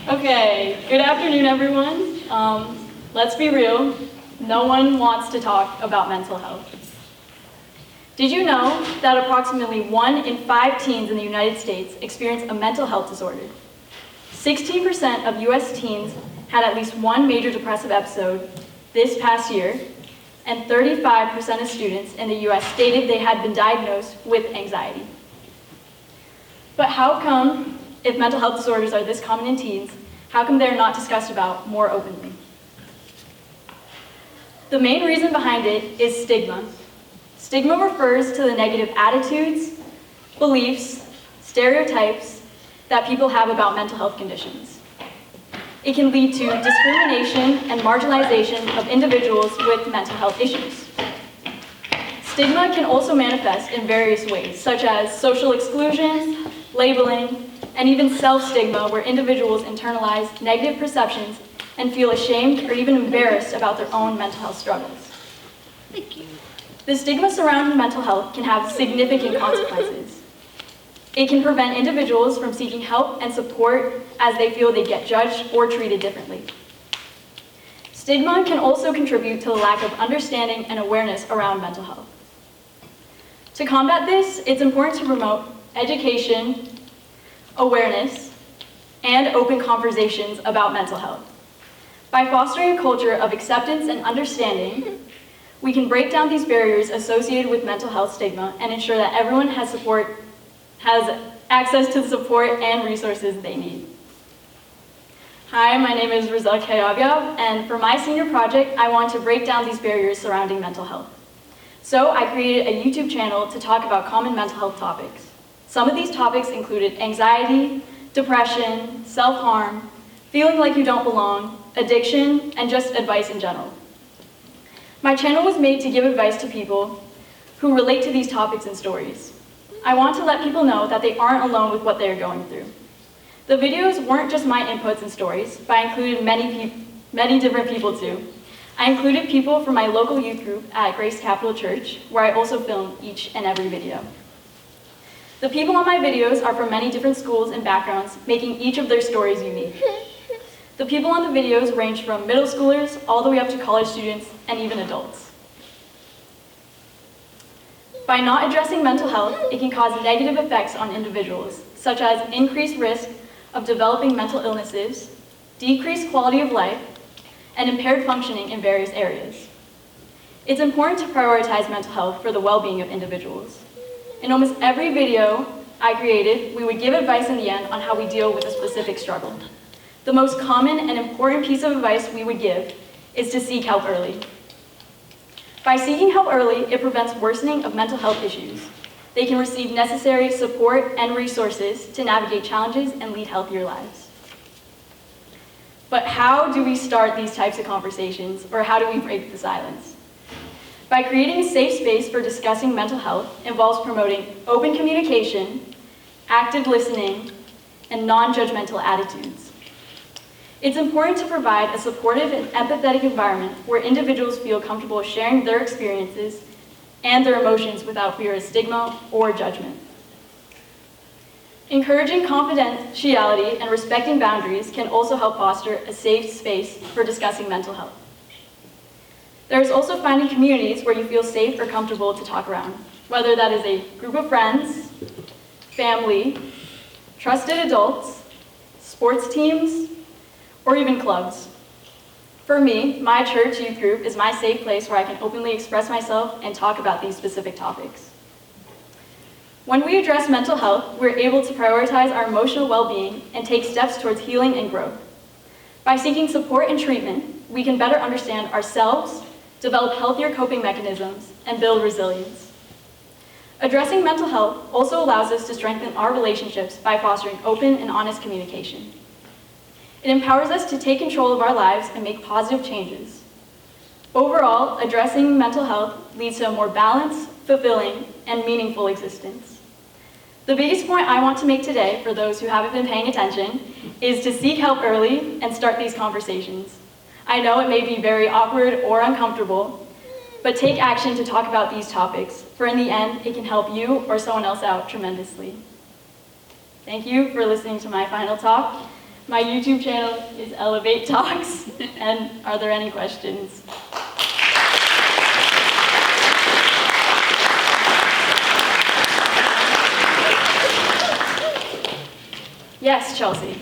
Okay, good afternoon, everyone. Let's be real. No one wants to talk about mental health. Did you know that approximately 1 in 5 teens in the United States experience a mental health disorder? 16% of US teens had at least one major depressive episode this past year, and 35% of students in the US stated they had been diagnosed with anxiety. But how come, if mental health disorders are this common in teens, how come they're not discussed about more openly? The main reason behind it is stigma. Stigma refers to the negative attitudes, beliefs, stereotypes that people have about mental health conditions. It can lead to discrimination and marginalization of individuals with mental health issues. Stigma can also manifest in various ways, such as social exclusion, labeling, and even self-stigma, where individuals internalize negative perceptions and feel ashamed or even embarrassed about their own mental health struggles. Thank you. The stigma surrounding mental health can have significant consequences. It can prevent individuals from seeking help and support as they feel they get judged or treated differently. Stigma can also contribute to the lack of understanding and awareness around mental health. To combat this, it's important to promote education, awareness, and open conversations about mental health. By fostering a culture of acceptance and understanding, we can break down these barriers associated with mental health stigma and ensure that everyone has access to the support and resources they need. Hi, my name is Rizelle, and for my senior project, I want to break down these barriers surrounding mental health. So I created a YouTube channel to talk about common mental health topics. Some of these topics included anxiety, depression, self-harm, feeling like you don't belong, addiction, and just advice in general. My channel was made to give advice to people who relate to these topics and stories. I want to let people know that they aren't alone with what they're going through. The videos weren't just my inputs and stories, but I included many different people too. I included people from my local youth group at Grace Capital Church, where I also film each and every video. The people on my videos are from many different schools and backgrounds, making each of their stories unique. The people on the videos range from middle schoolers all the way up to college students and even adults. By not addressing mental health, it can cause negative effects on individuals, such as increased risk of developing mental illnesses, decreased quality of life, and impaired functioning in various areas. It's important to prioritize mental health for the well-being of individuals. In almost every video I created, we would give advice in the end on how we deal with a specific struggle. The most common and important piece of advice we would give is to seek help early. By seeking help early, it prevents worsening of mental health issues. They can receive necessary support and resources to navigate challenges and lead healthier lives. But how do we start these types of conversations, or how do we break the silence? By creating a safe space for discussing mental health involves promoting open communication, active listening, and non-judgmental attitudes. It's important to provide a supportive and empathetic environment where individuals feel comfortable sharing their experiences and their emotions without fear of stigma or judgment. Encouraging confidentiality and respecting boundaries can also help foster a safe space for discussing mental health. There is also finding communities where you feel safe or comfortable to talk around, whether that is a group of friends, family, trusted adults, sports teams, or even clubs. For me, my church youth group is my safe place where I can openly express myself and talk about these specific topics. When we address mental health, we're able to prioritize our emotional well-being and take steps towards healing and growth. By seeking support and treatment, we can better understand ourselves, develop healthier coping mechanisms, and build resilience. Addressing mental health also allows us to strengthen our relationships by fostering open and honest communication. It empowers us to take control of our lives and make positive changes. Overall, addressing mental health leads to a more balanced, fulfilling, and meaningful existence. The biggest point I want to make today, for those who haven't been paying attention, is to seek help early and start these conversations. I know it may be very awkward or uncomfortable, but take action to talk about these topics, for in the end, it can help you or someone else out tremendously. Thank you for listening to my final talk. My YouTube channel is Elevate Talks. And are there any questions? Yes, Chelsea.